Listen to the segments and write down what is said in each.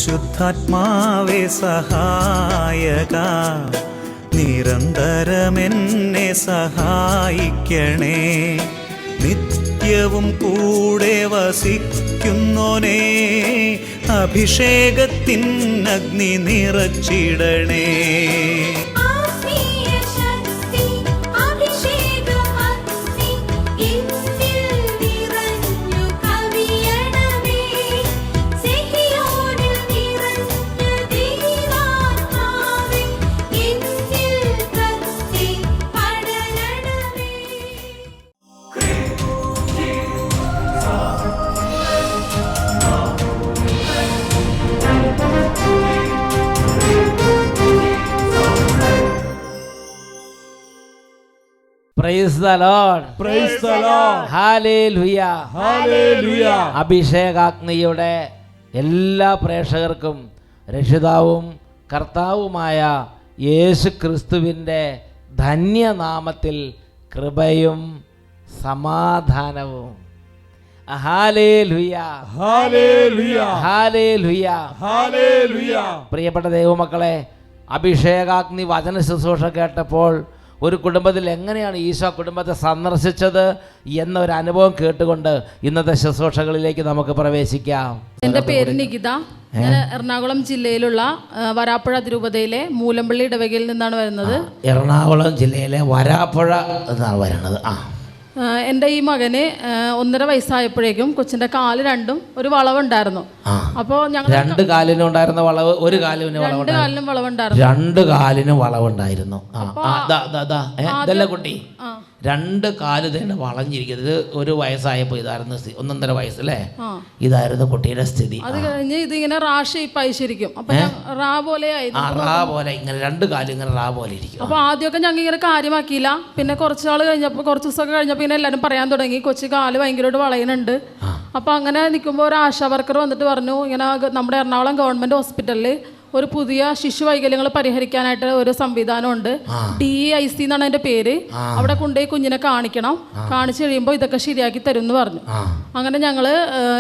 പരിശുദ്ധാത്മാവേ സഹായക, നിരന്തരമെന്നെ സഹായിക്കണേ. നിത്യവും കൂടെ വസിക്കുന്നോനേ, അഭിഷേകത്തിൻ അഗ്നി നിറച്ചിടണേ. Praise the Lord. Praise the Lord. Hallelujah. Hallelujah. അഭിഷേകാഗ്നിയുടെ എല്ലാ പ്രേക്ഷകർക്കും രക്ഷിതാവും കർത്താവുമായ യേശു ക്രിസ്തുവിൻ്റെ ധന്യനാമത്തിൽ കൃപയും സമാധാനവും. ഹല്ലേലൂയ. ഹല്ലേലൂയ. ഹല്ലേലൂയ. ഹല്ലേലൂയ. പ്രിയപ്പെട്ട ദൈവമക്കളെ, അഭിഷേകാഗ്നി വചന ശുശ്രൂഷ കേട്ടപ്പോൾ ഒരു കുടുംബത്തിൽ എങ്ങനെയാണ് ഈശോ കുടുംബത്തെ സന്ദർശിച്ചത് എന്നൊരു അനുഭവം കേട്ടുകൊണ്ട് ഇന്നത്തെ ശുശ്രൂഷകളിലേക്ക് നമുക്ക് പ്രവേശിക്കാം. എൻ്റെ പേര് നികിത. ഞാൻ എറണാകുളം ജില്ലയിലുള്ള വരാപ്പുഴ അതിരൂപതയിലെ മൂലമ്പള്ളി ഇടവകയിൽ നിന്നാണ് വരുന്നത്. എറണാകുളം ജില്ലയിലെ വരാപ്പുഴ എന്നാണ് വരുന്നത്. എൻ്റെ ഈ മകന് 1.5 വയസ്സായപ്പോഴേക്കും കൊച്ചിൻ്റെ കാല് രണ്ടും ഒരു വളവുണ്ടായിരുന്നു. അപ്പോൾ ഞങ്ങൾ 2 കാലിനും ഉണ്ടായിരുന്ന വളവ്, ഒരു കാലിനും വളവുണ്ടായിരുന്നു. 2 കാലിനും വളവുണ്ടായിരുന്നു. ഇതല്ല കുട്ടി, 2 കാല് തന്നെ വളഞ്ഞിരിക്കുന്നത്. ഒരു വയസ്സായപ്പോൾ ഇതായിരുന്നു 1.5 വയസ്സ് അല്ലേ, ഇതായിരുന്നു കുട്ടിയുടെ സ്ഥിതി. അത് കഴിഞ്ഞ് ഇതിങ്ങനെ റാ ഷേപ്പായി ശരിക്കും. അപ്പൊ റാ പോലെ ഇങ്ങനെ 2 കാലും ഇങ്ങനെ റാ പോലെ ഇരിക്കും. അപ്പൊ ആദ്യമൊക്കെ ഞങ്ങൾ ഇങ്ങനെ കാര്യമാക്കിയില്ല. പിന്നെ കുറച്ച് ദിവസമൊക്കെ കഴിഞ്ഞപ്പോൾ പിന്നെ എല്ലാവരും പറയാൻ തുടങ്ങി കൊച്ചു കാല് ഭയങ്കരമായിട്ട് വളയുന്നുണ്ട്. അപ്പൊ അങ്ങനെ നിൽക്കുമ്പോൾ ഒരു ആശാ വർക്കർ വന്നിട്ട് പറഞ്ഞു, ഇങ്ങനെ നമ്മുടെ എറണാകുളം ഗവൺമെന്റ് ഹോസ്പിറ്റലിൽ ഒരു പുതിയ ശിശു വൈകല്യങ്ങൾ പരിഹരിക്കാനായിട്ട് ഒരു സംവിധാനമുണ്ട്. DEIC എന്നാണ് അതിന്റെ പേര്. അവിടെ കൊണ്ടുപോയി കുഞ്ഞിനെ കാണിക്കണം. കാണിച്ചു കഴിയുമ്പോൾ ഇതൊക്കെ ശരിയാക്കി തരും എന്ന് പറഞ്ഞു. അങ്ങനെ ഞങ്ങള്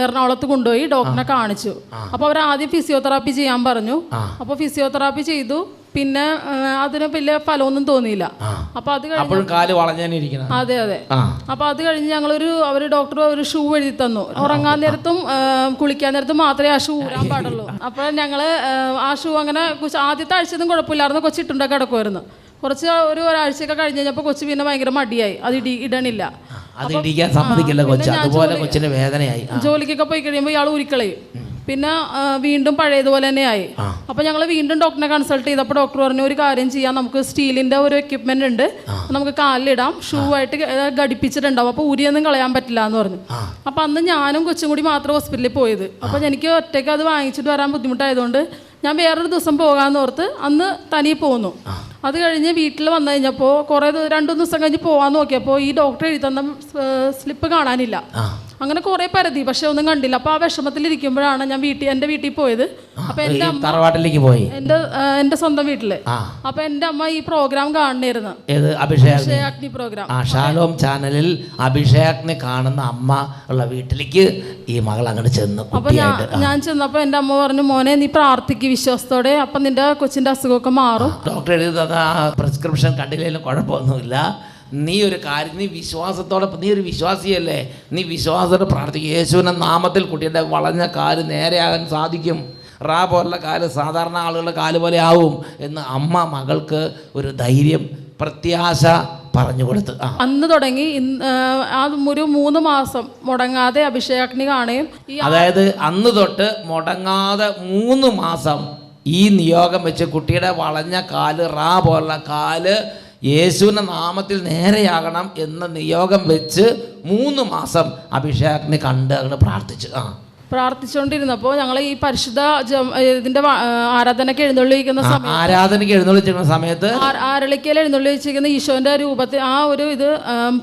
എറണാകുളത്ത് കൊണ്ടുപോയി ഡോക്ടറിനെ കാണിച്ചു. അപ്പോൾ അവർ ആദ്യം ഫിസിയോതെറാപ്പി ചെയ്യാൻ പറഞ്ഞു. അപ്പോൾ ഫിസിയോതെറാപ്പി ചെയ്തു. പിന്നെ അതിന് വലിയ ഫലമൊന്നും തോന്നിയില്ല. അപ്പൊ അത് കഴിഞ്ഞ് അതെ. അപ്പൊ അത് കഴിഞ്ഞ് അവര് ഡോക്ടർ ഒരു ഷൂ എഴുതി തന്നു. ഉറങ്ങാൻ നേരത്തും കുളിക്കാൻ നേരത്തും മാത്രമേ ആ ഷൂ ഊരാൻ പാടുള്ളൂ. അപ്പൊ ഞങ്ങള് ആ ഷൂ അങ്ങനെ ആദ്യത്തെ ആഴ്ചയൊന്നും കുഴപ്പമില്ലായിരുന്നു. കൊച്ചിട്ടുണ്ടൊക്കെ കിടക്കുമായിരുന്നു. ഒരാഴ്ചയൊക്കെ കഴിഞ്ഞ് കഴിഞ്ഞപ്പോൾ കൊച്ചു പിന്നെ ഭയങ്കര മടിയായി, അത് ഇടണില്ല. ജോലിക്കൊക്കെ പോയി കഴിയുമ്പോൾ ഇയാൾ ഊരിക്കളയും. പിന്നെ വീണ്ടും പഴയതുപോലെ തന്നെ ആയി. അപ്പോൾ ഞങ്ങൾ വീണ്ടും ഡോക്ടറിനെ കൺസൾട്ട് ചെയ്തപ്പോൾ ഡോക്ടർ പറഞ്ഞു, ഒരു കാര്യം ചെയ്യാം, നമുക്ക് സ്റ്റീലിൻ്റെ ഒരു എക്യുപ്മെൻ്റ് ഉണ്ട്, നമുക്ക് കാലിലിടാം, ഷൂ ആയിട്ട് ഘടിപ്പിച്ചിട്ടുണ്ടാവും, അപ്പോൾ ഊരിയൊന്നും കളയാൻ പറ്റില്ല എന്ന് പറഞ്ഞു. അപ്പോൾ അന്ന് ഞാനും കൊച്ചും കൂടി മാത്രം ഹോസ്പിറ്റലിൽ പോയത്. അപ്പോൾ എനിക്ക് ഒറ്റയ്ക്ക് അത് വാങ്ങിച്ചിട്ട് വരാൻ ബുദ്ധിമുട്ടായതുകൊണ്ട് ഞാൻ വേറൊരു ദിവസം പോകാമെന്ന് ഓർത്ത് അന്ന് തനിയെ പോന്നു. അത് കഴിഞ്ഞ് വീട്ടിൽ വന്നു കഴിഞ്ഞപ്പോൾ 2 ദിവസം കഴിഞ്ഞ് പോകാൻ നോക്കിയപ്പോൾ ഈ ഡോക്ടർ എഴുതി തന്ന സ്ലിപ്പ് കാണാനില്ല. അങ്ങനെ കുറെ പരതി, പക്ഷെ ഒന്നും കണ്ടില്ല. അപ്പൊ ആ വിഷമത്തിലിരിക്കുമ്പോഴാണ് ഞാൻ എൻ്റെ വീട്ടിൽ പോയത്. അപ്പൊ എൻ്റെ അമ്മ തറവാട്ടിലേക്ക് പോയി, എൻ്റെ സ്വന്തം വീട്ടില്. അപ്പൊ എൻ്റെ അമ്മ ഈ പ്രോഗ്രാം കാണണമായിരുന്നു, അഭിഷേകാഗ്നി പ്രോഗ്രാം. ഷാലോം ചാനലിൽ അഭിഷേകാഗ്നി കാണുന്ന അമ്മ ഉള്ള വീട്ടിലേക്ക് ഈ മകൾ അങ്ങോട്ട് ചെന്നു. അപ്പൊ ഞാൻ ചെന്നപ്പോ എൻ്റെ അമ്മ പറഞ്ഞു, മോനെ നീ പ്രാർത്ഥിക്ക് വിശ്വാസത്തോടെ, അപ്പൊ നിന്റെ കൊച്ചിന്റെ അസുഖമൊക്കെ മാറും. ഡോക്ടർ എഴുതി തന്ന പ്രിസ്ക്രിപ്ഷൻ കണ്ടില്ലെങ്കിലും കുഴപ്പമൊന്നുമില്ല. നീ ഒരു കാര്യം, നീ വിശ്വാസത്തോടെ, നീ ഒരു വിശ്വാസിയല്ലേ, നീ വിശ്വാസത്തോടെ പ്രാർത്ഥിക്കും. യേശുവിൻ്റെ നാമത്തിൽ കുട്ടിയുടെ വളഞ്ഞ കാല് നേരെയാകാൻ സാധിക്കും. റാ പോലുള്ള കാല് സാധാരണ ആളുകളുടെ കാല് പോലെ ആവും എന്ന് അമ്മ മകൾക്ക് ഒരു ധൈര്യം, പ്രത്യാശ പറഞ്ഞു കൊടുത്ത്. അന്ന് തുടങ്ങി ഒരു 3 മാസം മുടങ്ങാതെ അഭിഷേകാഗ്നി കാണുകയും, അതായത് അന്ന് തൊട്ട് മുടങ്ങാതെ 3 മാസം ഈ നിയോഗം വെച്ച് കുട്ടിയുടെ വളഞ്ഞ കാല്, റാ പോലുള്ള കാല് യേശുവിൻ്റെ നാമത്തിൽ നേരെയാകണം എന്ന നിയോഗം വെച്ച് 3 മാസം അഭിഷേകാഗ്നി കണ്ട് അങ്ങനെ പ്രാർത്ഥിച്ചുകൊണ്ടിരുന്നപ്പോൾ ഞങ്ങൾ ഈ പരിശുദ്ധ ഇതിന്റെ ആരാധനയ്ക്ക് എഴുന്നള്ളിക്കുന്ന സമയത്ത് ആരളിക്കയിൽ എഴുന്നള്ളിച്ചിരിക്കുന്ന ഈശോന്റെ രൂപത്തിൽ ആ ഒരു ഇത്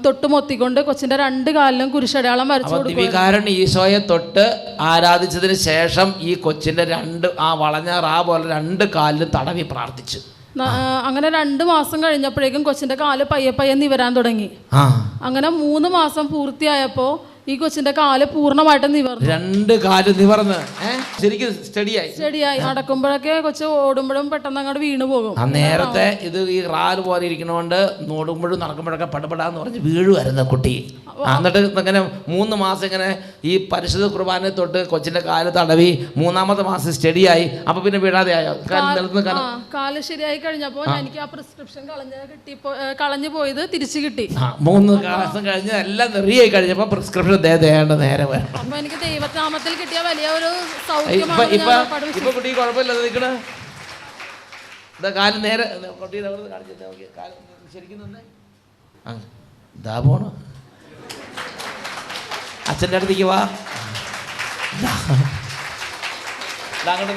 തൊട്ടുമൊത്തിക്കൊണ്ട് കൊച്ചിന്റെ 2 കാലിലും കുരിശടയാളം വരച്ചു കൊടുക്കും. ഈശോയെ തൊട്ട് ആരാധിച്ചതിന് ശേഷം ഈ കൊച്ചിന്റെ വളഞ്ഞ റാ പോലെ 2 കാലിലും തടവി പ്രാർത്ഥിച്ചു. അങ്ങനെ 2 മാസം കഴിഞ്ഞപ്പോഴേക്കും കൊച്ചിന്റെ കാല് പയ്യെ നിവരാൻ തുടങ്ങി. അങ്ങനെ 3 മാസം പൂർത്തിയായപ്പോൾ ഈ കൊച്ചിന്റെ കാല് പൂർണ്ണമായിട്ട് നിവർന്നു. 2 കാല് നിവർന്ന് ശരിക്കും സ്റ്റഡിയായി. നടക്കുമ്പോഴൊക്കെ കൊച്ച് ഓടുമ്പോഴും പെട്ടെന്ന് അങ്ങോട്ട് വീണു പോകും. നേരത്തെ ഇത് ഈ റാല് പോലെ ഇരിക്കണോണ്ട് ഓടുമ്പോഴും നടക്കുമ്പോഴൊക്കെ പടപെടാന്ന് പറഞ്ഞ് വീഴുമായിരുന്നു കുട്ടി. എന്നിട്ട് ഇങ്ങനെ 3 മാസം ഇങ്ങനെ ഈ പരിശുദ്ധ കുർബാനയെ തൊട്ട് കൊച്ചിന്റെ കാല് തടവി 3-ാമത്തെ മാസം സ്റ്റഡിയായി. അപ്പൊ പിന്നെ വീഴാതെ ആയോ? കാല് ശരിയായി കഴിഞ്ഞപ്പോ എനിക്ക് ആ പ്രിസ്ക്രിപ്ഷൻ കളഞ്ഞു പോയത് തിരിച്ചു കിട്ടി. 3 മാസം കഴിഞ്ഞ് എല്ലാം റെഡിയായി കഴിഞ്ഞപ്പോ പ്രിസ്ക്രിപ്ഷൻ നേരെ വരണം. അപ്പൊ എനിക്ക് ദൈവനാമത്തിൽ കിട്ടിയ വലിയ ഒരു സൗഖ്യമാണ്. ഇപ്പൊ കുട്ടി കുഴപ്പമില്ല നിൽക്കണ കാല് നേരെ കുട്ടിയുടെ ശരിക്കും ഇതാ പോണു. അച്ഛൻ്റെ അടുത്തേക്ക് വാ. അങ്ങോട്ട്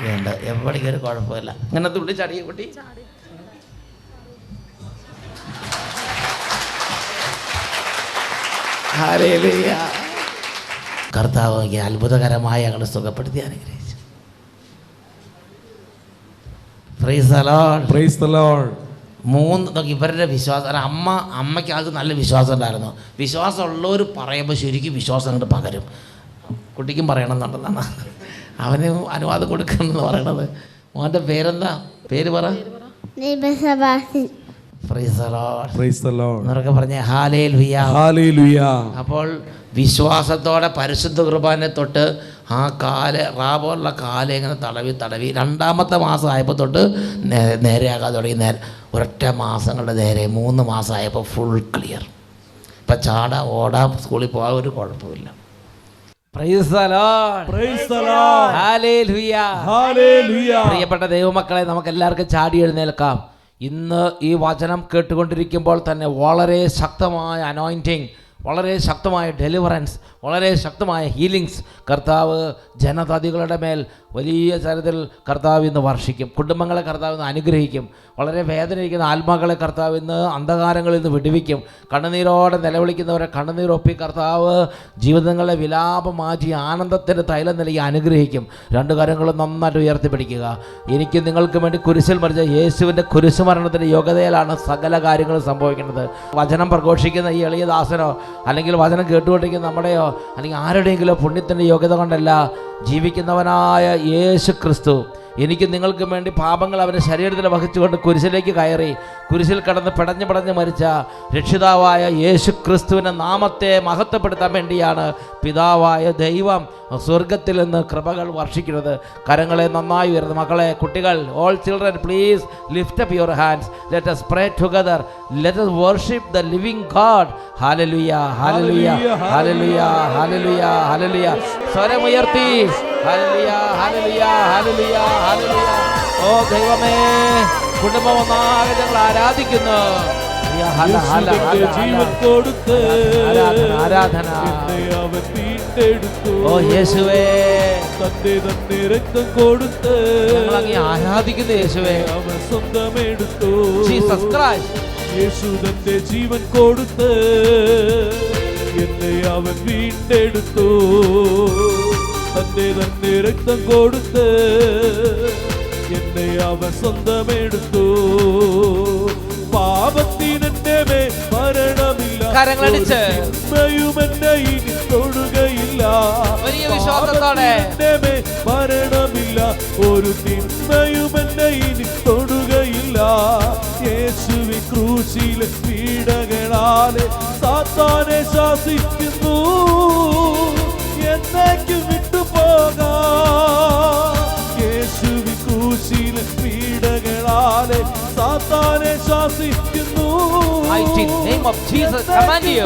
വേണ്ട, എവിടേക്ക് ഒരു കുഴപ്പമില്ല. ഇങ്ങനെ തുള്ളി ചാടിയ കുട്ടി കർത്താവ് അത്ഭുതകരമായി ഞങ്ങളെ സുഖപ്പെടുത്തി അനുഗ്രഹിച്ചു. Price the Lord. Praise the Lord. 3 ഇവരുടെ വിശ്വാസം. അമ്മയ്ക്ക് അത് നല്ല വിശ്വാസം ഉണ്ടായിരുന്നു. വിശ്വാസമുള്ളവർ പറയുമ്പോൾ ശരിക്കും വിശ്വാസം അങ്ങോട്ട് പകരും. കുട്ടിക്കും പറയണമെന്നുണ്ടെന്നാണ് അവന് അനുവാദം കൊടുക്കണമെന്ന് പറയണത്. മോൻ്റെ പേരെന്താ? പേര് പറ. എന്നൊക്കെ പറഞ്ഞേ ഹല്ലേലൂയ, ഹല്ലേലൂയ. അപ്പോൾ വിശ്വാസത്തോടെ പരിശുദ്ധ കുർബാനെ തൊട്ട് ആ കാല് റാബോലുള്ള കാല് ഇങ്ങനെ തടവി 2-ാമത്തെ മാസം ആയപ്പോൾ തൊട്ട് നേരെയാകാൻ തുടങ്ങി. ഒരൊറ്റ മാസങ്ങളുടെ നേരെ 3 മാസമായപ്പോൾ ഫുൾ ക്ലിയർ. ഇപ്പം ചാടാ ഓടാം സ്കൂളിൽ പോകാൻ ഒരു കുഴപ്പമില്ല. Price the Lord. Praise the Lord. Hallelujah, hallelujah. പ്രിയപ്പെട്ട ദൈവമക്കളെ, നമുക്ക് എല്ലാവർക്കും ചാടി എഴുന്നേൽക്കാം. ഇന്ന് ഈ വചനം കേട്ടുകൊണ്ടിരിക്കുമ്പോൾ തന്നെ വളരെ ശക്തമായ അനോയിൻറ്റിങ്, വളരെ ശക്തമായ ഡെലിവറൻസ്, വളരെ ശക്തമായ ഹീലിങ്സ് കർത്താവ് ജനതതികളുടെ മേൽ വലിയ തരത്തിൽ കർത്താവ് ഇന്ന് വർഷിക്കും. കുടുംബങ്ങളെ കർത്താവ് ഇന്ന് അനുഗ്രഹിക്കും. വളരെ വേദനയിരിക്കുന്ന ആത്മാക്കളെ കർത്താവ് ഇന്ന് അന്ധകാരങ്ങളിൽ നിന്ന് വിടുവിക്കും. കണ്ണുനീരോടെ നിലവിളിക്കുന്നവരെ കണ്ണുനീരൊപ്പി കർത്താവ് ജീവിതങ്ങളെ വിലാപം മാറ്റി ആനന്ദത്തിൻ്റെ തൈലം നൽകി അനുഗ്രഹിക്കും. 2 കരങ്ങളും നന്നായിട്ട് ഉയർത്തിപ്പിടിക്കുക. എനിക്ക് നിങ്ങൾക്ക് വേണ്ടി കുരിശിൽ മരിച്ച യേശുവിൻ്റെ കുരിശുമരണത്തിൻ്റെ യോഗ്യതയിലാണ് സകല കാര്യങ്ങളും സംഭവിക്കുന്നത്. വചനം പ്രഘോഷിക്കുന്ന ഈ എളിയ ദാസനോ അല്ലെങ്കിൽ വചനം കേട്ടുകൊണ്ടിരിക്കുന്ന നമ്മുടെയോ അല്ലെങ്കിൽ ആരുടെയെങ്കിലും പുണ്യത്തിൻ്റെ യോഗ്യത കൊണ്ടല്ല, ജീവിക്കുന്നവനായ യേശു ക്രിസ്തു എനിക്ക് നിങ്ങൾക്കും വേണ്ടി പാപങ്ങൾ അവൻ്റെ ശരീരത്തിൽ വഹിച്ചുകൊണ്ട് കുരിശിലേക്ക് കയറി കുരിശിൽ കടന്ന് പിടഞ്ഞ് മരിച്ച രക്ഷിതാവായ യേശു ക്രിസ്തുവിൻ്റെ നാമത്തെ മഹത്വപ്പെടുത്താൻ വേണ്ടിയാണ് പിതാവായ ദൈവം സ്വർഗത്തിൽ നിന്ന് കൃപകൾ വർഷിക്കുന്നത്. കരങ്ങളെ നന്നായി ഉയർന്നു. മക്കളെ, കുട്ടികൾ, all children, please lift up your hands. Let us pray together. Let us worship the living God. Hallelujah, hallelujah, hallelujah, hallelujah, hallelujah. സ്വരമുയർത്തി ഹല്ലേലൂയ, ഹല്ലേലൂയ, ഹല്ലേലൂയ, ഹല്ലേലൂയ. ഓ ദൈവമേ, കുടുംബം ഒന്നാകെ ഞങ്ങൾ ആരാധിക്കുന്നു. ജീവൻ കൊടുത്ത് ആരാധന. ഓ യേശുവേ, തന്നെ രക്തം കൊടുത്ത് ഞങ്ങൾ അങ്ങേ ആരാധിക്കുന്നു. യേശുവേ, അവൻ സ്വന്തമെടുത്തു. Jesus Christ. യേശു തന്റെ ജീവൻ കൊടുത്ത് എന്നെ അവൻ വീണ്ടെടുത്തു. തന്നെ രക്തം കൊടുത്ത് എന്നെ അവൻ സ്വന്തമെടുത്തു. പാപത്തിനെന്റെ മേൽ മരണമില്ല, കരങ്ങളടിച്ച് എന്നെ ഇനി തൊടുകയില്ല. വലിയ വിശ്വാസത്തോടെ എന്റെ മേൽ മരണമില്ല, ഒരു തിന്മയും എന്നെ ഇനി തൊടുകയില്ല. യേശുവിൻ ക്രൂശിലെ പീഡകളാലെ സാത്താനെ ശാസിക്കുന്നു. എന്നേക്കും വിട്ടുപോകാം. യേശുവിൻ ക്രൂശിലെ പീഡകളാലെ സാത്താനെ ശാസിക്കുന്നു. Mighty name of Jesus, command you,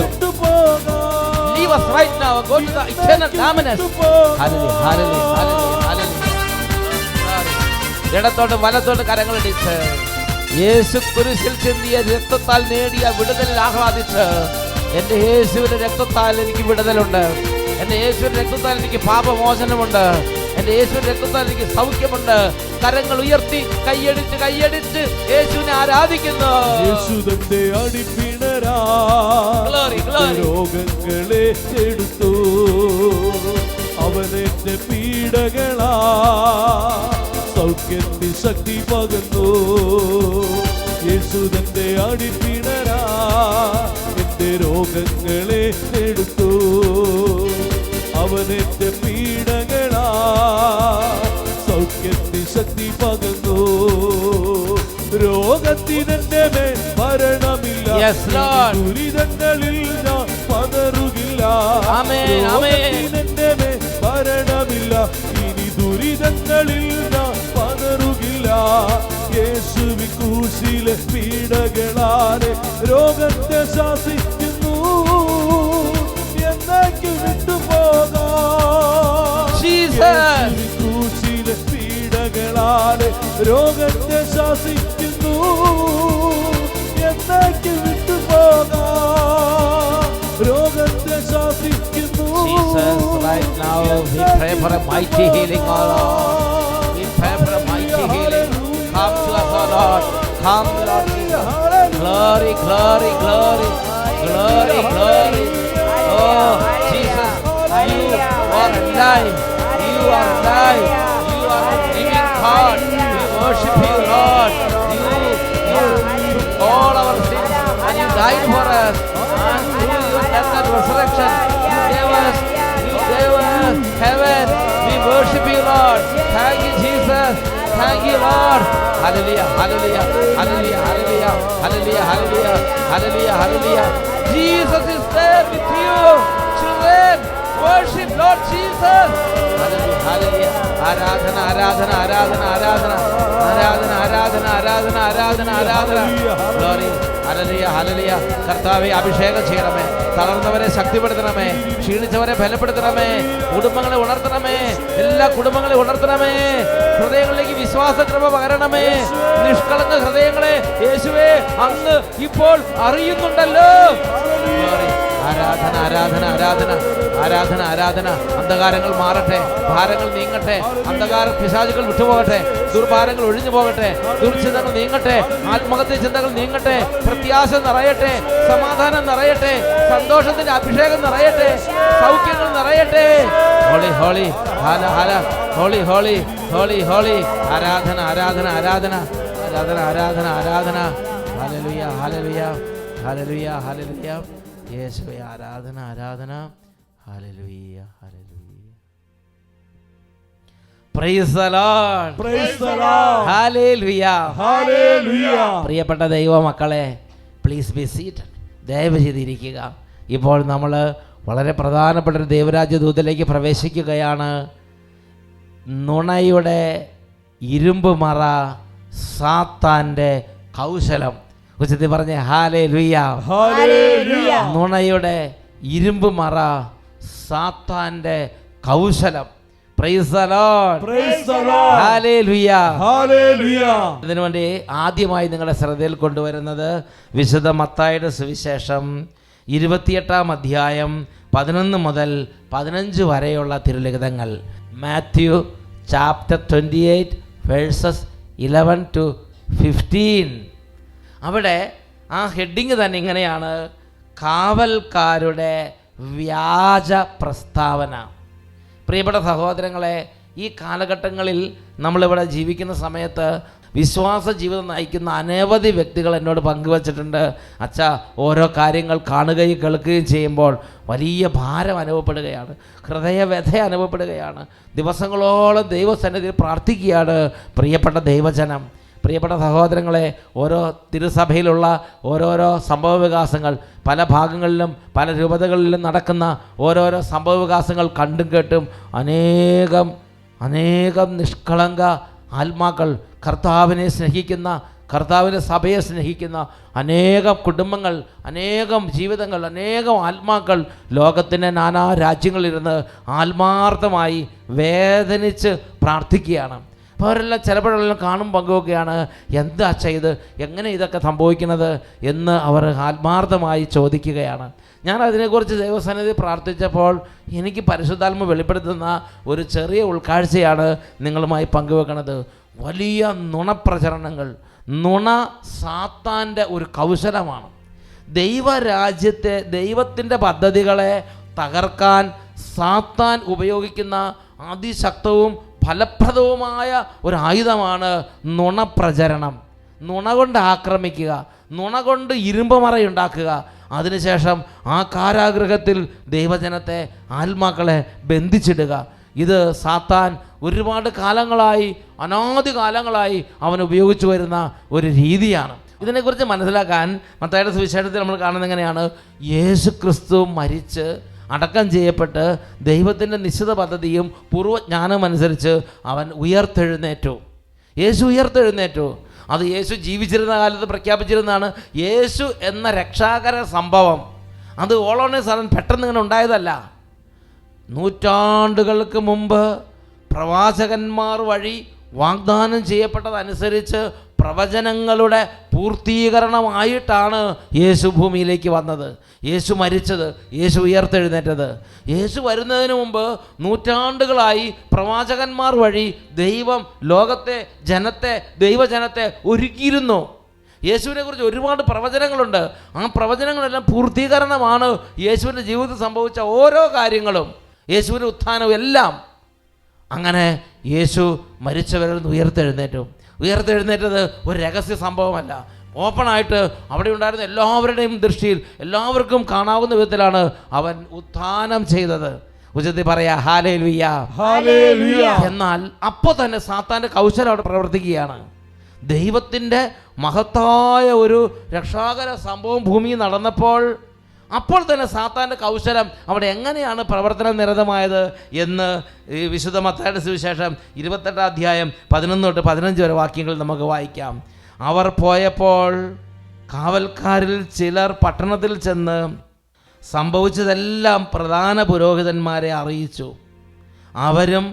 leave us right now, go to the eternal darkness. Hallelujah, hallelujah, hallelujah, hallelujah. ഇടത്തോട്ട് വലത്തോട്ട് കരങ്ങളടിച്ച് യേശു കുരിശിൽ ചിന്തിയ രക്തത്താൽ നേടിയ വിടുതലിൽ ആഹ്ലാദിച്ച്, എൻ്റെ യേശുവിൻ്റെ രക്തത്താൽ എനിക്ക് വിടുതലുണ്ട്, എൻ്റെ യേശുവിൻ്റെ രക്തത്താൽ എനിക്ക് പാപമോചനമുണ്ട്, എൻ്റെ യേശുവിൻ്റെ രക്തത്താൽ എനിക്ക് സൗഖ്യമുണ്ട്. കരങ്ങൾ ഉയർത്തി കൈയടിച്ച് യേശുവിനെ ആരാധിക്കുന്നു. യേശു തന്റെ അടിപ്പിണ വീണരാ രോഗങ്ങളെ എടുത്തു അവനെന്റെ പീഡകളാ സൗഖ്യത്തിൽ ശക്തി പകർന്നു യേശു തന്റെ അടിപ്പിണരാ എന്റെ രോഗങ്ങളെ എടുത്തു അവനെന്റെ പീഡകളാ സൗഖ്യത്തിൽ ശക്തി പകർന്നു രോഗത്തിനെന്റെ മേൽ മരണമില്ല ദുരിതങ്ങളിൽ ഞാൻ പതറുകില്ല രോഗത്തിനെന്റെ മേൽ മരണമില്ല ഇനി ദുരിതങ്ങളിൽ ഞാൻ പതറുകില്ല യേശുവിൻ ക്രൂശിലെ പീഡകളാലെ രോഗത്തെ ശാസിക്കുന്നു എന്നേക്കും വിട്ടുപോകാം ക്രൂശിലെ പീഡകളാലെ രോഗത്തെ ശാസിക്കുന്നു എന്നേക്കും വിട്ടുപോകാം രോഗത്തെ ശാസിക്കുന്നു Right now we pray for a mighty healing, O Lord. We pray for a mighty healing. Come to us, O Lord. Come, Lord Jesus. Glory, glory, glory, glory, glory. Oh, Jesus, you are alive. You are alive. You are a living God. We worship you, Lord. You took all our sins and you died for us. And through your death and resurrection, you gave us heaven. We worship you, Lord. Thank you, Jesus. Thank you, Lord. Hallelujah, hallelujah, hallelujah, hallelujah, hallelujah, hallelujah, hallelujah, hallelujah. Jesus is there with you. Children, worship Lord Jesus. Hallelujah, hallelujah. Aradhana, aradhana, aradhana, aradhana, aradhana, aradhana, aradhana, aradhana, aradhana. Glory. Hallelujah hallelujah. കർത്താവേ, അഭിഷേകം ചെയ്യണമേ, തളർന്നവരെ ശക്തിപ്പെടുത്തണമേ, ക്ഷീണിച്ചവരെ ബലപ്പെടുത്തണമേ, കുടുംബങ്ങളെ ഉണർത്തണമേ, എല്ലാ കുടുംബങ്ങളെ ഉണർത്തണമേ, ഹൃദയങ്ങളിലേക്ക് വിശ്വാസകൃപ പകരണമേ, നിഷ്കളങ്ക ഹൃദയങ്ങളെ യേശുവേ അങ്ങ് ഇപ്പോൾ അറിയുന്നുണ്ടല്ലോ. ആരാധന ആരാധന ആരാധന ആരാധന ആരാധന. അന്ധകാരങ്ങൾ മാറട്ടെ, ഭാരങ്ങൾ നീങ്ങട്ടെ, അന്ധകാര പിശാചുകൾ വിട്ടുപോകട്ടെ, ദുർഭാരങ്ങൾ ഒഴിഞ്ഞു പോകട്ടെ, ദുർചിന്തകൾ നീങ്ങട്ടെ, ആത്മഹത്യ ചിന്തകൾ നീങ്ങട്ടെ, പ്രത്യാശ നിറയട്ടെ, സമാധാനം നിറയട്ടെ, സന്തോഷത്തിന്റെ അഭിഷേകം നിറയട്ടെ, സൗഖ്യങ്ങൾ നിറയട്ടെ. ഹോളി ഹോളി ഹാല ഹാല ഹോളി ഹോളി ഹോളി ഹോളി. ആരാധന ആരാധന ആരാധന ആരാധന ആരാധന ആരാധന. Hallelujah hallelujah hallelujah hallelujah. യേശുവേ ആരാധന ആരാധന. Hallelujah hallelujah. Price the Lord. Praise the Lord. Hallelujah hallelujah. പ്രിയപ്പെട്ട ദൈവ മക്കളെ, പ്ലീസ് ബി സീറ്റഡ്. ദയവ് ചെയ്തിരിക്കുക. ഇപ്പോൾ നമ്മൾ വളരെ പ്രധാനപ്പെട്ട ഒരു ദൈവരാജ്യ ദൂതയിലേക്ക് പ്രവേശിക്കുകയാണ്. നുണയുടെ ഇരുമ്പ് മറ, സാത്താൻ്റെ കൗശലം. ഉച്ചത്തിൽ പറഞ്ഞേ ഹല്ലേലൂയ ഹല്ലേലൂയ. നുണയുടെ ഇരുമ്പ് മറ, സാത്താൻ്റെ കൗശലം. Praise the Lord. Praise the Lord. Hallelujah hallelujah. ഇതിനുവേണ്ടി ആദ്യമായി നിങ്ങളുടെ ശ്രദ്ധയിൽ കൊണ്ടുവരുന്നത് വിശുദ്ധ മത്തായിയുടെ സുവിശേഷം 28-ാം അധ്യായം 11 മുതൽ 15 വരെയുള്ള തിരുലിഖിതങ്ങൾ. Matthew chapter 28 verses 11 to 15. അവിടെ ആ ഹെഡിങ് തന്നെ ഇങ്ങനെയാണ്: കാവൽക്കാരുടെ വ്യാജ പ്രസ്താവന. പ്രിയപ്പെട്ട സഹോദരങ്ങളെ, ഈ കാലഘട്ടങ്ങളിൽ നമ്മളിവിടെ ജീവിക്കുന്ന സമയത്ത് വിശ്വാസ ജീവിതം നയിക്കുന്ന അനവധി വ്യക്തികൾ എന്നോട് പങ്കുവച്ചിട്ടുണ്ട്. അച്ഛാ, ഓരോ കാര്യങ്ങൾ കാണുകയും കേൾക്കുകയും ചെയ്യുമ്പോൾ വലിയ ഭാരം അനുഭവപ്പെടുകയാണ്, ഹൃദയവ്യഥ അനുഭവപ്പെടുകയാണ്. ദിവസങ്ങളോളം ദൈവസന്നിധിയിൽ പ്രാർത്ഥിക്കുകയാണ് പ്രിയപ്പെട്ട ദൈവജനം. പ്രിയപ്പെട്ട സഹോദരങ്ങളെ, ഓരോ തിരുസഭയിലുള്ള ഓരോരോ സംഭവ വികാസങ്ങൾ, പല ഭാഗങ്ങളിലും പല രൂപതകളിലും നടക്കുന്ന ഓരോരോ സംഭവ വികാസങ്ങൾ കണ്ടും കേട്ടും അനേകം നിഷ്കളങ്ക ആത്മാക്കൾ, കർത്താവിനെ സ്നേഹിക്കുന്ന, കർത്താവിൻ്റെ സഭയെ സ്നേഹിക്കുന്ന അനേകം കുടുംബങ്ങൾ, അനേകം ജീവിതങ്ങൾ, അനേകം ആത്മാക്കൾ ലോകത്തിൻ്റെ നാനാ രാജ്യങ്ങളിലിരുന്ന് ആത്മാർത്ഥമായി വേദനിച്ച് പ്രാർത്ഥിക്കുകയാണ്. അപ്പോൾ അവരെല്ലാം ചിലപ്പോഴെല്ലാം കാണും പങ്കുവെക്കുകയാണ്, എന്താ ചെയ്ത് എങ്ങനെ ഇതൊക്കെ സംഭവിക്കുന്നത് എന്ന് അവർ ആത്മാർത്ഥമായി ചോദിക്കുകയാണ്. ഞാൻ അതിനെക്കുറിച്ച് ദൈവസന്നിധി പ്രാർത്ഥിച്ചപ്പോൾ എനിക്ക് പരിശുദ്ധാത്മ വെളിപ്പെടുത്തുന്ന ഒരു ചെറിയ ഉൾക്കാഴ്ചയാണ് നിങ്ങളുമായി പങ്കുവെക്കുന്നത്. വലിയ നുണപ്രചരണങ്ങൾ, നുണ സാത്താൻ്റെ ഒരു കൗശലമാണ്. ദൈവരാജ്യത്തെ, ദൈവത്തിൻ്റെ പദ്ധതികളെ തകർക്കാൻ സാത്താൻ ഉപയോഗിക്കുന്ന അതിശക്തവും ഫലപ്രദവുമായ ഒരു ആയുധമാണ് നുണപ്രചരണം. നുണ കൊണ്ട് ആക്രമിക്കുക, നുണ കൊണ്ട് ഇരുമ്പുമറയുണ്ടാക്കുക, അതിനുശേഷം ആ കാരാഗൃഹത്തിൽ ദൈവജനത്തെ, ആത്മാക്കളെ ബന്ധിച്ചിടുക. ഇത് സാത്താൻ ഒരുപാട് കാലങ്ങളായി, അനാദി കാലങ്ങളായി അവൻ ഉപയോഗിച്ചു വരുന്ന ഒരു രീതിയാണ്. ഇതിനെക്കുറിച്ച് മനസ്സിലാക്കാൻ മത്തായിയുടെ സുവിശേഷത്തിൽ നമ്മൾ കാണുന്നത് എങ്ങനെയാണ്? യേശു ക്രിസ്തു മരിച്ച് അടക്കം ചെയ്യപ്പെട്ട് ദൈവത്തിൻ്റെ നിശ്ചിത പദ്ധതിയും പൂർവ്വജ്ഞാനവും അനുസരിച്ച് അവൻ ഉയർത്തെഴുന്നേറ്റു. യേശു ഉയർത്തെഴുന്നേറ്റു. അത് യേശു ജീവിച്ചിരുന്ന കാലത്ത് പ്രഖ്യാപിച്ചിരുന്നതാണ്. യേശു എന്ന രക്ഷാകര സംഭവം അത് ഓൾ ഓൺ എ സഡൻ പെട്ടെന്ന് ഇങ്ങനെ ഉണ്ടായതല്ല. നൂറ്റാണ്ടുകൾക്ക് മുമ്പ് പ്രവാചകന്മാർ വഴി വാഗ്ദാനം ചെയ്യപ്പെട്ടതനുസരിച്ച് പ്രവചനങ്ങളുടെ പൂർത്തീകരണമായിട്ടാണ് യേശു ഭൂമിയിലേക്ക് വന്നത്, യേശു മരിച്ചത്, യേശു ഉയർത്തെഴുന്നേറ്റത്. യേശു വരുന്നതിന് മുമ്പ് നൂറ്റാണ്ടുകളായി പ്രവാചകന്മാർ വഴി ദൈവം ലോകത്തെ, ജനത്തെ, ദൈവജനത്തെ ഒരുക്കിയിരുന്നു. യേശുവിനെ കുറിച്ച് ഒരുപാട് പ്രവചനങ്ങളുണ്ട്. ആ പ്രവചനങ്ങളെല്ലാം പൂർത്തീകരണമാണ് യേശുവിൻ്റെ ജീവിതത്തിൽ സംഭവിച്ച ഓരോ കാര്യങ്ങളും, യേശുവിൻ്റെ ഉത്ഥാനവും എല്ലാം. അങ്ങനെ യേശു മരിച്ചവരിൽ നിന്ന് ഉയർത്തെഴുന്നേറ്റത് ഒരു രഹസ്യ സംഭവമല്ല. ഓപ്പണായിട്ട് അവിടെ ഉണ്ടായിരുന്ന എല്ലാവരുടെയും ദൃഷ്ടിയിൽ എല്ലാവർക്കും കാണാവുന്ന വിധത്തിലാണ് അവൻ ഉത്ഥാനം ചെയ്തത്. ഉച്ചത്തിൽ പറയാ ഹല്ലേലൂയ, ഹല്ലേലൂയ. എന്നാൽ അപ്പോൾ തന്നെ സാത്താൻ്റെ കൗശലം അവിടെ പ്രവർത്തിക്കുകയാണ്. ദൈവത്തിൻ്റെ മഹത്തായ ഒരു രക്ഷാകര സംഭവം ഭൂമിയിൽ നടന്നപ്പോൾ അപ്പോൾ തന്നെ സാത്താൻ്റെ കൗശലം അവിടെ എങ്ങനെയാണ് പ്രവർത്തനം നിരതമായത് എന്ന് ഈ വിശുദ്ധ മത്തായിയുടെ സുവിശേഷം 28 അധ്യായം 11 തൊട്ട് 15 വരെ വാക്യങ്ങൾ നമുക്ക് വായിക്കാം. അവർ പോയപ്പോൾ കാവൽക്കാരിൽ ചിലർ പട്ടണത്തിൽ ചെന്ന് സംഭവിച്ചതെല്ലാം പ്രധാന പുരോഹിതന്മാരെ അറിയിച്ചു. അവരും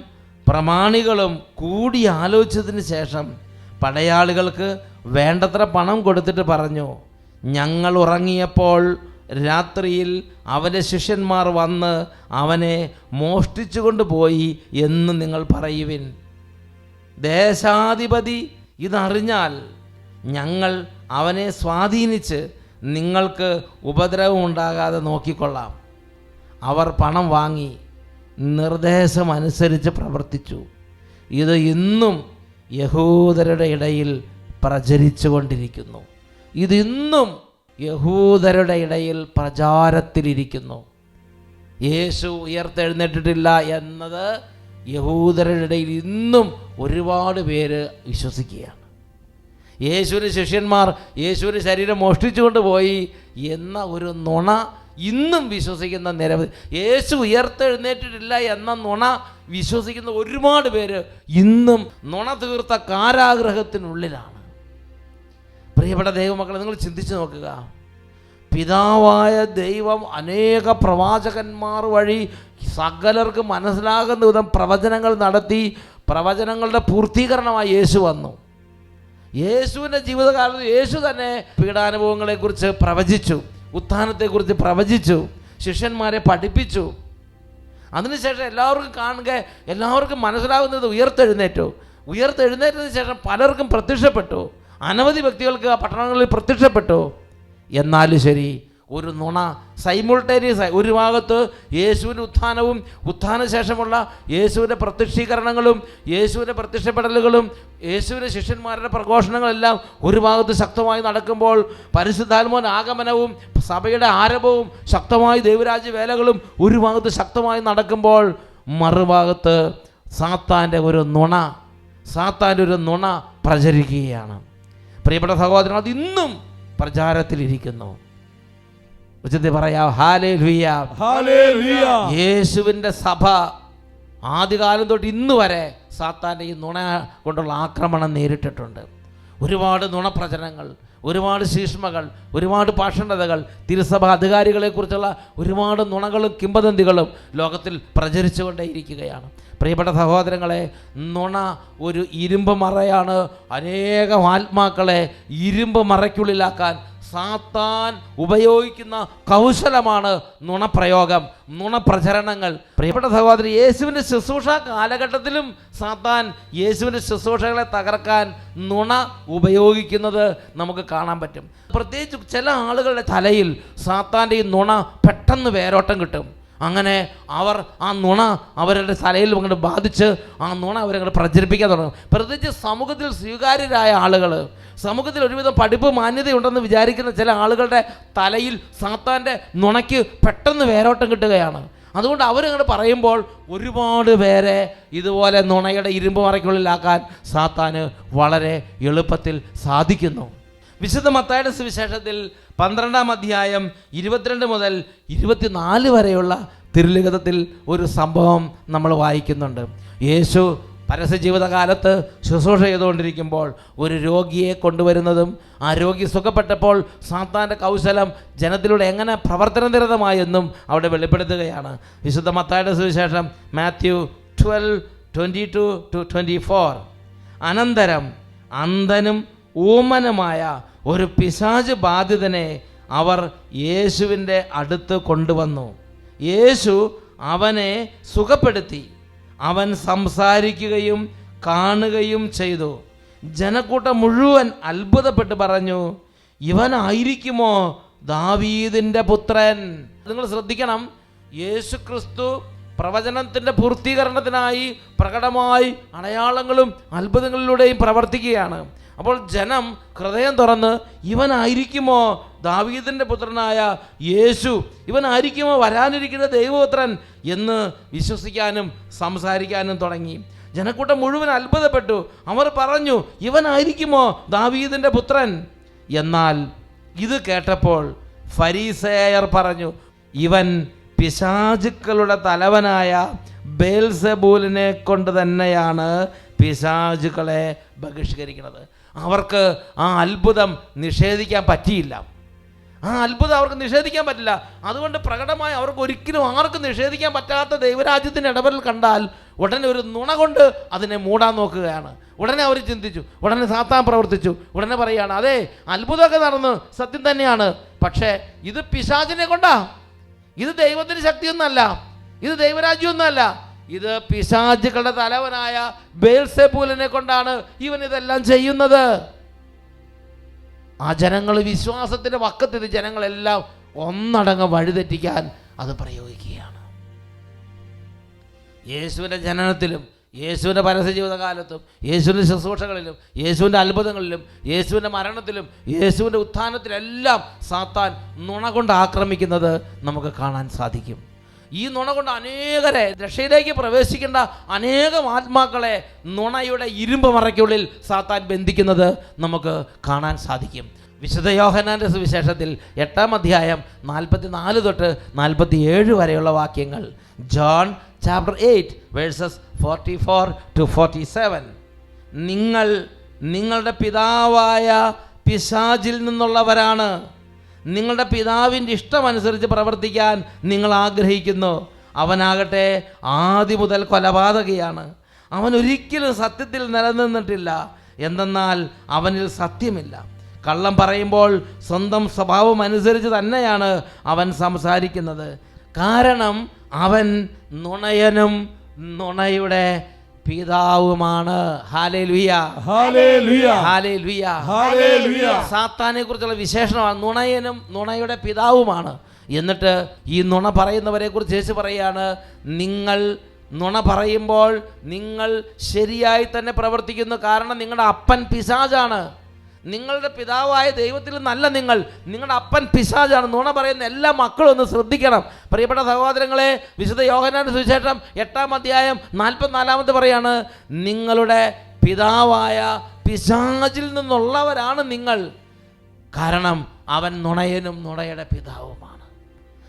പ്രമാണികളും കൂടി ആലോചിച്ചതിന് ശേഷം പടയാളികൾക്ക് വേണ്ടത്ര പണം കൊടുത്തിട്ട് പറഞ്ഞു, ഞങ്ങൾ ഉറങ്ങിയപ്പോൾ രാത്രിയിൽ അവൻ്റെ ശിഷ്യന്മാർ വന്ന് അവനെ മോഷ്ടിച്ചു കൊണ്ടുപോയി എന്ന് നിങ്ങൾ പറയുവിൻ. ദേശാധിപതി ഇതറിഞ്ഞാൽ ഞങ്ങൾ അവനെ സ്വാധീനിച്ച് നിങ്ങൾക്ക് ഉപദ്രവം ഉണ്ടാകാതെ നോക്കിക്കൊള്ളാം. അവർ പണം വാങ്ങി നിർദ്ദേശമനുസരിച്ച് പ്രവർത്തിച്ചു. ഇത് ഇന്നും യഹൂദരുടെ ഇടയിൽ പ്രചരിച്ചു കൊണ്ടിരിക്കുന്നു. ഇതിന്നും യഹൂദരുടെ ഇടയിൽ പ്രചാരത്തിലിരിക്കുന്നു. യേശു ഉയർത്തെഴുന്നേറ്റിട്ടില്ല എന്നത് യഹൂദരുടെ ഇടയിൽ ഇന്നും ഒരുപാട് പേര് വിശ്വസിക്കുകയാണ്. യേശുവിൻ്റെ ശിഷ്യന്മാർ യേശുവിൻ്റെ ശരീരം മോഷ്ടിച്ചുകൊണ്ട് പോയി എന്ന ഒരു നുണ ഇന്നും വിശ്വസിക്കുന്ന നിരവധി, യേശു ഉയർത്തെഴുന്നേറ്റിട്ടില്ല എന്ന നുണ വിശ്വസിക്കുന്ന ഒരുപാട് പേര് ഇന്നും നുണ തീർത്ത കാരാഗൃഹത്തിനുള്ളിലാണ്. പ്രിയപ്പെട്ട ദൈവമക്കളെ, നിങ്ങൾ ചിന്തിച്ച് നോക്കുക. പിതാവായ ദൈവം അനേക പ്രവാചകന്മാർ വഴി സകലർക്ക് മനസ്സിലാകുന്ന വിധം പ്രവചനങ്ങൾ നടത്തി. പ്രവചനങ്ങളുടെ പൂർത്തീകരണമായി യേശു വന്നു. യേശുവിൻ്റെ ജീവിതകാലത്ത് യേശു തന്നെ പീഡാനുഭവങ്ങളെക്കുറിച്ച് പ്രവചിച്ചു, ഉത്ഥാനത്തെക്കുറിച്ച് പ്രവചിച്ചു, ശിഷ്യന്മാരെ പഠിപ്പിച്ചു. അതിനുശേഷം എല്ലാവർക്കും കാണുക, എല്ലാവർക്കും മനസ്സിലാകുന്നത് ഉയർത്തെഴുന്നേറ്റതിന് ശേഷം പലർക്കും പ്രത്യക്ഷപ്പെട്ടു. അനവധി വ്യക്തികൾക്ക് ആ പട്ടണങ്ങളിൽ പ്രത്യക്ഷപ്പെട്ടു. എന്നാലും ശരി, ഒരു നുണ സൈമുൾട്ടേനിയസ്, ഒരു ഭാഗത്ത് യേശുവിൻ്റെ ഉത്ഥാനവും ഉത്ഥാനശേഷമുള്ള യേശുവിൻ്റെ പ്രത്യക്ഷീകരണങ്ങളും യേശുവിൻ്റെ പ്രത്യക്ഷപ്പെടലുകളും യേശുവിൻ്റെ ശിഷ്യന്മാരുടെ പ്രഘോഷണങ്ങളെല്ലാം ഒരു ഭാഗത്ത് ശക്തമായി നടക്കുമ്പോൾ, പരിശുദ്ധാത്മാവിന്റെ ആഗമനവും സഭയുടെ ആരംഭവും ശക്തമായി ദൈവരാജ്യ വേലകളും ഒരു ഭാഗത്ത് ശക്തമായി നടക്കുമ്പോൾ, മറുഭാഗത്ത് സാത്താൻ്റെ ഒരു നുണ പ്രചരിക്കുകയാണ്. പ്രിയപ്പെട്ട സഹോദരൻ, അത് ഇന്നും പ്രചാരത്തിലിരിക്കുന്നു. ഉച്ചത്തിൽ പറയാം ഹല്ലേലൂയ, ഹല്ലേലൂയ. യേശുവിൻ്റെ സഭ ആദ്യകാലം തൊട്ട് ഇന്ന് വരെ സാത്താൻ്റെ ഈ നുണ കൊണ്ടുള്ള ആക്രമണം നേരിട്ടിട്ടുണ്ട്. ഒരുപാട് നുണപ്രചരണങ്ങൾ, ഒരുപാട് ശീഷ്മകൾ, ഒരുപാട് പാഷണ്ഡതകൾ, തിരുസഭ അധികാരികളെക്കുറിച്ചുള്ള ഒരുപാട് നുണകളും കിംവദന്തികളും ലോകത്തിൽ പ്രചരിച്ചുകൊണ്ടേയിരിക്കുകയാണ്. പ്രിയപ്പെട്ട സഹോദരങ്ങളെ, നുണ ഒരു ഇരുമ്പ് മറയാണ്. അനേകം ആത്മാക്കളെ ഇരുമ്പ് മറയ്ക്കുള്ളിലാക്കാൻ സാത്താൻ ഉപയോഗിക്കുന്ന കൗശലമാണ് നുണപ്രയോഗം, നുണപ്രചരണങ്ങൾ. പ്രിയപ്പെട്ട സഹോദരി, യേശുവിൻ്റെ ശുശ്രൂഷ കാലഘട്ടത്തിലും സാത്താൻ യേശുവിൻ്റെ ശുശ്രൂഷകളെ തകർക്കാൻ നുണ ഉപയോഗിക്കുന്നത് നമുക്ക് കാണാൻ പറ്റും. പ്രത്യേകിച്ച് ചില ആളുകളുടെ തലയിൽ സാത്താൻ്റെ ഈ നുണ പെട്ടെന്ന് വേരോട്ടം കിട്ടും. അങ്ങനെ അവർ ആ നുണ അവരുടെ തലയിൽ അങ്ങോട്ട് ബാധിച്ച് ആ നുണ അവരങ്ങോട്ട് പ്രചരിപ്പിക്കാൻ തുടങ്ങും. പ്രത്യേകിച്ച് സമൂഹത്തിൽ സ്വീകാര്യരായ ആളുകൾ, സമൂഹത്തിൽ ഒരുവിധം പഠിപ്പ് മാന്യതയുണ്ടെന്ന് വിചാരിക്കുന്ന ചില ആളുകളുടെ തലയിൽ സാത്താൻ്റെ നുണയ്ക്ക് പെട്ടെന്ന് വേരോട്ടം കിട്ടുകയാണ്. അതുകൊണ്ട് അവരങ്ങോട്ട് പറയുമ്പോൾ ഒരുപാട് പേരെ ഇതുപോലെ നുണയുടെ ഇരുമ്പ് മറയ്ക്കുള്ളിലാക്കാൻ സാത്താന് വളരെ എളുപ്പത്തിൽ സാധിക്കുന്നു. വിശുദ്ധ മത്തായിയുടെ സുവിശേഷത്തിൽ 12-ാം അധ്യായം 22 മുതൽ 24 വരെയുള്ള തിരുലിഖിതത്തിൽ ഒരു സംഭവം നമ്മൾ വായിക്കുന്നുണ്ട്. യേശു പരസ്യ ജീവിതകാലത്ത് ശുശ്രൂഷ ചെയ്തുകൊണ്ടിരിക്കുമ്പോൾ ഒരു രോഗിയെ കൊണ്ടുവരുന്നതും ആ രോഗി സുഖപ്പെട്ടപ്പോൾ സാത്താൻ്റെ കൗശലം ജനത്തിലൂടെ എങ്ങനെ പ്രവർത്തനനിരതമായെന്നും അവിടെ വെളിപ്പെടുത്തുകയാണ്. വിശുദ്ധ മത്തായിയുടെ സുവിശേഷം മാത്യു 12:22-24. അനന്തരം അന്ധനും ഊമനുമായ ഒരു പിശാച് ബാധിതനെ അവർ യേശുവിൻ്റെ അടുത്ത് കൊണ്ടുവന്നു. യേശു അവനെ സുഖപ്പെടുത്തി. അവൻ സംസാരിക്കുകയും കാണുകയും ചെയ്തു. ജനക്കൂട്ടം മുഴുവൻ അത്ഭുതപ്പെട്ട് പറഞ്ഞു, ഇവനായിരിക്കുമോ ദാവീദിൻ്റെ പുത്രൻ? നിങ്ങൾ ശ്രദ്ധിക്കണം, യേശു ക്രിസ്തു പ്രവചനത്തിൻ്റെ പൂർത്തീകരണത്തിനായി പ്രകടമായി അടയാളങ്ങളും അത്ഭുതങ്ങളിലൂടെയും പ്രവർത്തിക്കുകയാണ്. അപ്പോൾ ജനം ഹൃദയം തുറന്ന് ഇവനായിരിക്കുമോ ദാവീദിൻ്റെ പുത്രനായ യേശു, ഇവനായിരിക്കുമോ വരാനിരിക്കുന്ന ദൈവപുത്രൻ എന്ന് വിശ്വസിക്കാനും സംസാരിക്കാനും തുടങ്ങി. ജനക്കൂട്ടം മുഴുവൻ അത്ഭുതപ്പെട്ടു. അവർ പറഞ്ഞു, ഇവനായിരിക്കുമോ ദാവീദിൻ്റെ പുത്രൻ? എന്നാൽ ഇത് കേട്ടപ്പോൾ ഫരീസേയർ പറഞ്ഞു, ഇവൻ പിശാചുക്കളുടെ തലവനായ ബേൽസെബൂലിനെ കൊണ്ട് തന്നെയാണ് പിശാചുക്കളെ ബഹിഷ്കരിക്കുന്നത്. അവർക്ക് ആ അത്ഭുതം നിഷേധിക്കാൻ പറ്റിയില്ല. ആ അത്ഭുതം അവർക്ക് നിഷേധിക്കാൻ പറ്റില്ല. അതുകൊണ്ട് പ്രകടമായി അവർക്ക് ഒരിക്കലും ആർക്കും നിഷേധിക്കാൻ പറ്റാത്ത ദൈവരാജ്യത്തിൻ്റെ ഇടപെടൽ കണ്ടാൽ ഉടനെ ഒരു നുണ കൊണ്ട് അതിനെ മൂടാൻ നോക്കുകയാണ്. ഉടനെ അവർ ചിന്തിച്ചു, ഉടനെ സാത്താൻ പ്രവർത്തിച്ചു. ഉടനെ പറയുകയാണ്, അതെ അത്ഭുതമൊക്കെ നടന്നു, സത്യം തന്നെയാണ്, പക്ഷേ ഇത് പിശാചിനെ കൊണ്ടാ, ഇത് ദൈവത്തിൻ്റെ ശക്തിയൊന്നുമല്ല, ഇത് ദൈവരാജ്യമൊന്നുമല്ല, ഇത് പിശാചുക്കളുടെ തലവനായ ബേൽസെബൂലിനെ കൊണ്ടാണ് ഇവൻ ഇതെല്ലാം ചെയ്യുന്നത്. ആ ജനങ്ങൾ വിശ്വാസത്തിൻ്റെ വക്കത്ത് ജനങ്ങളെല്ലാം ഒന്നടങ്കം വഴിതെറ്റിക്കാൻ അത് പ്രയോഗിക്കുകയാണ്. യേശുവിൻ്റെ ജനനത്തിലും യേശുവിൻ്റെ പരസ്യ ജീവിതകാലത്തും യേശുവിൻ്റെ ശുശ്രൂഷകളിലും യേശുവിൻ്റെ അത്ഭുതങ്ങളിലും യേശുവിൻ്റെ മരണത്തിലും യേശുവിൻ്റെ ഉത്ഥാനത്തിലെല്ലാം സാത്താൻ നുണ കൊണ്ട് ആക്രമിക്കുന്നത് നമുക്ക് കാണാൻ സാധിക്കും. ഈ നുണ കൊണ്ട് അനേകരെ രക്ഷയിലേക്ക് പ്രവേശിക്കേണ്ട അനേകം ആത്മാക്കളെ നുണയുടെ ഇരുമ്പ് മറയ്ക്കുള്ളിൽ സാത്താൻ ബന്ധിക്കുന്നത് നമുക്ക് കാണാൻ സാധിക്കും. വിശുദ്ധ യോഹന്നാൻ്റെ സുവിശേഷത്തിൽ 8-ാം അധ്യായം 44 തൊട്ട് 47 വരെയുള്ള വാക്യങ്ങൾ. John chapter 8 versus 44-47. നിങ്ങൾ നിങ്ങളുടെ പിതാവായ പിശാചിൽ നിന്നുള്ളവരാണ്. നിങ്ങളുടെ പിതാവിൻ്റെ ഇഷ്ടമനുസരിച്ച് പ്രവർത്തിക്കാൻ നിങ്ങൾ ആഗ്രഹിക്കുന്നു. അവനാകട്ടെ ആദ്യം മുതൽ കൊലപാതകയാണ്. അവൻ ഒരിക്കലും സത്യത്തിൽ നിലനിന്നിട്ടില്ല, എന്തെന്നാൽ അവനിൽ സത്യമില്ല. കള്ളം പറയുമ്പോൾ സ്വന്തം സ്വഭാവം അനുസരിച്ച് തന്നെയാണ് അവൻ സംസാരിക്കുന്നത്. കാരണം അവൻ നുണയനും നുണയുടെ പിതാവുമാണ്. Hallelujah, hallelujah, hallelujah, hallelujah. സാത്താനെ കുറിച്ചുള്ള വിശേഷണമാണ് നുണയനും നുണയുടെ പിതാവുമാണ്. എന്നിട്ട് ഈ നുണ പറയുന്നവരെ കുറിച്ച് യേശു പറയാണ്, നിങ്ങൾ നുണ പറയുമ്പോൾ നിങ്ങൾ ശരിയായി തന്നെ പ്രവർത്തിക്കുന്നു, കാരണം നിങ്ങളുടെ അപ്പൻ പിശാചാണ്. നിങ്ങളുടെ പിതാവായ ദൈവത്തിൽ നല്ല നിങ്ങളുടെ അപ്പൻ പിശാചാണ്. നുണ പറയുന്ന എല്ലാ മക്കളും ഒന്ന് ശ്രദ്ധിക്കണം. പ്രിയപ്പെട്ട സഹോദരങ്ങളെ, വിശുദ്ധ യോഹന്നാന്റെ സുവിശേഷം 8-ാം അധ്യായം 44 പറയാണ്, നിങ്ങളുടെ പിതാവായ പിശാചിൽ നിന്നുള്ളവരാണ് നിങ്ങൾ, കാരണം അവൻ നുണയനും നുണയുടെ പിതാവുമാണ്.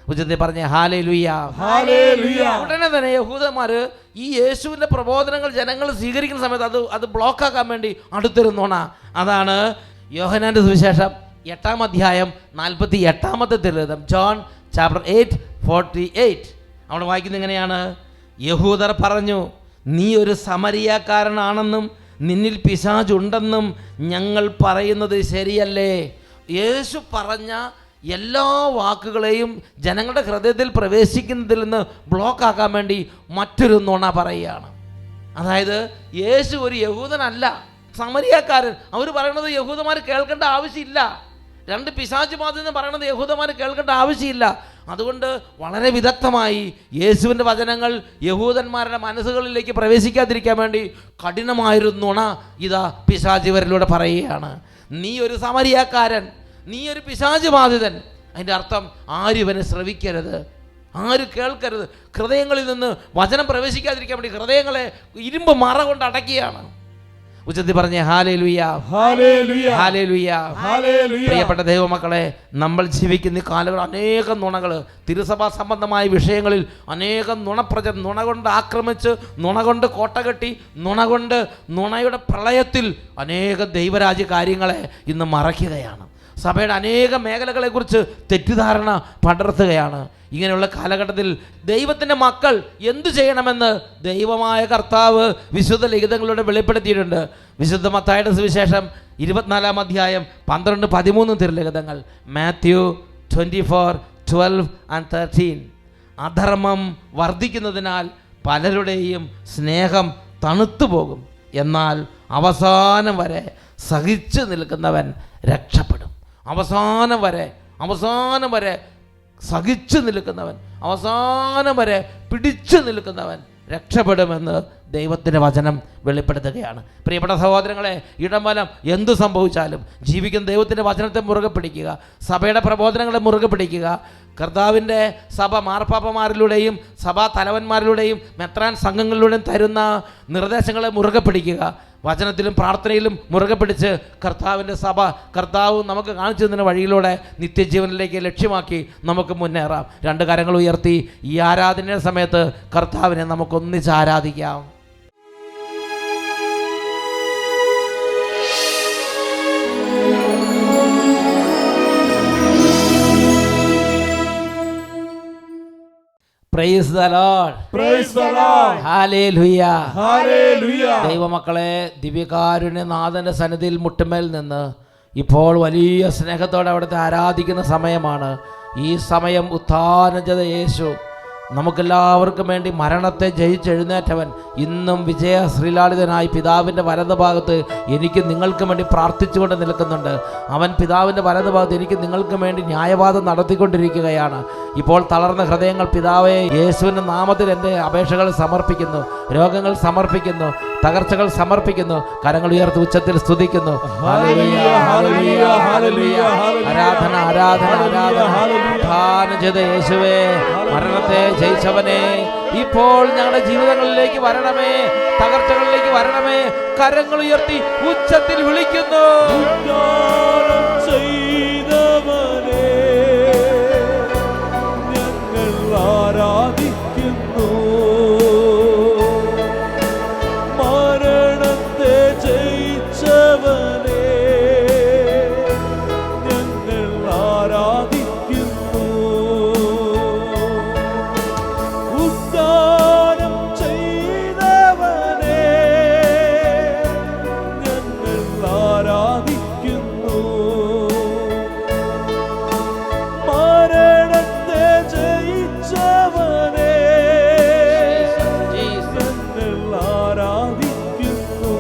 ഉച്ചത്തിൽ പറഞ്ഞ ഹല്ലേലൂയ, ഹല്ലേലൂയ. ഉടനെ തന്നെ യഹൂദന്മാര് ഈ യേശുവിൻ്റെ പ്രബോധനങ്ങൾ ജനങ്ങൾ സ്വീകരിക്കുന്ന സമയത്ത് അത് ബ്ലോക്കാക്കാൻ വേണ്ടി അടുത്തൊരു നുണ. അതാണ് യോഹന്നാന്റെ സുവിശേഷം 8-ാം അധ്യായം 48-ാമത്തെ തിരുലിഖിതം. John chapter 8:48. അവിടെ വായിക്കുന്നത് എങ്ങനെയാണ്? യഹൂദർ പറഞ്ഞു, നീ ഒരു സമരിയാക്കാരനാണെന്നും നിന്നിൽ പിശാചുണ്ടെന്നും ഞങ്ങൾ പറയുന്നത് ശരിയല്ലേ? യേശു പറഞ്ഞ എല്ലാ വാക്കുകളെയും ജനങ്ങളുടെ ഹൃദയത്തിൽ പ്രവേശിക്കുന്നതിൽ നിന്ന് ബ്ലോക്കാക്കാൻ വേണ്ടി മറ്റൊരു നുണ പറയുകയാണ്. അതായത് യേശു ഒരു യഹൂദനല്ല, സമരിയാക്കാരൻ. അവർ പറയണത് യഹൂദന്മാർ കേൾക്കേണ്ട ആവശ്യമില്ല. 2 പിശാച് ബാധിതൻ പറയണത് യഹൂദന്മാർ കേൾക്കേണ്ട ആവശ്യമില്ല. അതുകൊണ്ട് വളരെ വിദഗ്ധമായി യേശുവിൻ്റെ വചനങ്ങൾ യഹൂദന്മാരുടെ മനസ്സുകളിലേക്ക് പ്രവേശിക്കാതിരിക്കാൻ വേണ്ടി കഠിനമായൊരു നുണ ഇതാ പിശാച് ഇവരിലൂടെ പറയുകയാണ്. നീ ഒരു സമരിയാക്കാരൻ, നീ ഒരു പിശാച് ബാധിതൻ. അതിൻ്റെ അർത്ഥം ആരും ഇവനെ ശ്രവിക്കരുത്, ആരും കേൾക്കരുത്. ഹൃദയങ്ങളിൽ നിന്ന് വചനം പ്രവേശിക്കാതിരിക്കാൻ വേണ്ടി ഹൃദയങ്ങളെ ഇരുമ്പ് മറ കൊണ്ട് അടക്കുകയാണ്. ഉച്ചത്തിൽ പറഞ്ഞേ ഹല്ലേലൂയ, ഹല്ലേലൂയ, ഹല്ലേലൂയ, ഹല്ലേലൂയ. പ്രിയപ്പെട്ട ദൈവമക്കളെ, നമ്മൾ ജീവിക്കുന്ന കാലങ്ങൾ അനേകം നുണകൾ, തിരുസഭാ സംബന്ധമായ വിഷയങ്ങളിൽ അനേകം നുണ കൊണ്ട് ആക്രമിച്ച്, നുണ കൊണ്ട് കോട്ടകെട്ടി, നുണയുടെ പ്രളയത്തിൽ അനേക ദൈവരാജ്യ കാര്യങ്ങളെ ഇന്ന് മറയ്ക്കുകയാണ്. സഭയുടെ അനേക മേഖലകളെക്കുറിച്ച് തെറ്റിദ്ധാരണ പടർത്തുകയാണ്. ഇങ്ങനെയുള്ള കാലഘട്ടത്തിൽ ദൈവത്തിൻ്റെ മക്കൾ എന്തു ചെയ്യണമെന്ന് ദൈവമായ കർത്താവ് വിശുദ്ധ ലിഖിതങ്ങളിലൂടെ വെളിപ്പെടുത്തിയിട്ടുണ്ട്. വിശുദ്ധ മത്തായിയുടെ സുവിശേഷം 24-ാം അധ്യായം 12-13 തിരുലിഖിതങ്ങൾ. മാത്യു 24:12-13. അധർമ്മം വർദ്ധിക്കുന്നതിനാൽ പലരുടെയും സ്നേഹം തണുത്തുപോകും, എന്നാൽ അവസാനം വരെ സഹിച്ചു നിൽക്കുന്നവൻ രക്ഷപ്പെടും. അവസാനം വരെ സഹിച്ചു നിൽക്കുന്നവൻ, അവസാനം വരെ പിടിച്ചു നിൽക്കുന്നവൻ രക്ഷപ്പെടുമെന്ന് ദൈവത്തിൻ്റെ വചനം വെളിപ്പെടുത്തുകയാണ്. പ്രിയപ്പെട്ട സഹോദരങ്ങളെ, ഇടംവലം എന്തു സംഭവിച്ചാലും ജീവിക്കുന്ന ദൈവത്തിൻ്റെ വചനത്തെ മുറുകെ പിടിക്കുക, സഭയുടെ പ്രബോധനങ്ങളെ മുറുകെ പിടിക്കുക. കർത്താവിൻ്റെ സഭ മാർപ്പാപ്പമാരിലൂടെയും സഭാ തലവന്മാരിലൂടെയും മെത്രാൻ സംഘങ്ങളിലൂടെയും തരുന്ന നിർദ്ദേശങ്ങളെ മുറുകെ പിടിക്കുക. വചനത്തിലും പ്രാർത്ഥനയിലും മുറുകെ പിടിച്ച് കർത്താവിൻ്റെ സഭ, കർത്താവ് നമുക്ക് കാണിച്ചു തന്ന വഴിയിലൂടെ നിത്യജീവനിലേക്ക് ലക്ഷ്യമാക്കി നമുക്ക് മുന്നേറാം. 2 കരങ്ങൾ ഉയർത്തി ഈ ആരാധനയുടെ സമയത്ത് കർത്താവിനെ നമുക്കൊന്നിച്ച് ആരാധിക്കാം. Praise the Lord. Praise the Lord. Hallelujah. Hallelujah. ദൈവമക്കളെ, ദിവ്യകാരുണ്യനാഥന്റെ സന്നിധിയിൽ മുട്ടുമേൽ നിന്ന് ഇപ്പോൾ വലിയ സ്നേഹത്തോടെ അവിടുത്തെ ആരാധിക്കുന്ന സമയമാണ്. ഈ സമയം ഉത്ഥാനം ചെയ്ത യേശു, നമുക്കെല്ലാവർക്കും വേണ്ടി മരണത്തെ ജയിച്ചെഴുന്നേറ്റവൻ, ഇന്നും വിജയ ശ്രീലാളിതനായി പിതാവിൻ്റെ വലതുഭാഗത്ത് എനിക്ക് നിങ്ങൾക്കും വേണ്ടി പ്രാർത്ഥിച്ചുകൊണ്ട് നിൽക്കുന്നുണ്ട്. അവൻ പിതാവിൻ്റെ വലതുഭാഗത്ത് എനിക്ക് നിങ്ങൾക്കും വേണ്ടി ന്യായവാദം നടത്തിക്കൊണ്ടിരിക്കുകയാണ്. ഇപ്പോൾ തളർന്ന ഹൃദയങ്ങൾ, പിതാവേ, യേശുവിൻ്റെ നാമത്തിൽ എൻ്റെ അപേക്ഷകൾ സമർപ്പിക്കുന്നു, രോഗങ്ങൾ സമർപ്പിക്കുന്നു, തകർച്ചകൾ സമർപ്പിക്കുന്നു. കരങ്ങൾ ഉയർത്തി ഉച്ചത്തിൽ സ്തുതിക്കുന്നു. ആരാധന, ആരാധന, ആരാധന ചെയ്ത യേശുവേ, മരണത്തെ ജയിച്ചവനെ, ഇപ്പോൾ ഞങ്ങളുടെ ജീവിതങ്ങളിലേക്ക് വരണമേ, തകർച്ചകളിലേക്ക് വരണമേ. കരങ്ങൾ ഉയർത്തി ഉച്ചത്തിൽ വിളിക്കുന്നു. ഞങ്ങൾ ആരാധിക്കുന്നു, മരണത്തെ ജയിച്ചവനെ ഞങ്ങൾ ആരാധിക്കുന്നു, ഉദ്ധാനം ചെയ്തവനെ ഞങ്ങൾ ആരാധിക്കുന്നു, മരണത്തെ ജയിച്ചവനെ ഞങ്ങൾ ആരാധിക്കുന്നു,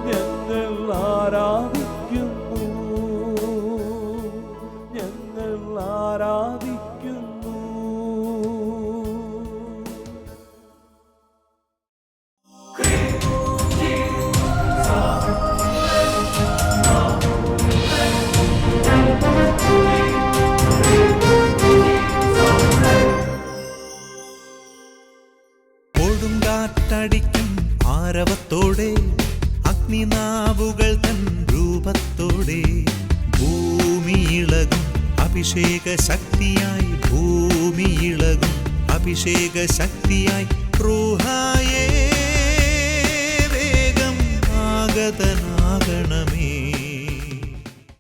ഞങ്ങൾ ആരാധിക്കുന്നു, ഞങ്ങൾ ആരാധിക്കുന്നു. കൊടുങ്കാറ്റടിക്കും ആരവത്തോടെ, അഗ്നിനാവുകൾ തൻ രൂപത്തോടെ, ഭൂമിയിളകും അഭിഷേക ശക്തിയായി, ഭൂമിയിളകും അഭിഷേക ശക്തിയായി, റൂഹായേ വേഗം ആഗതനാകണമേ.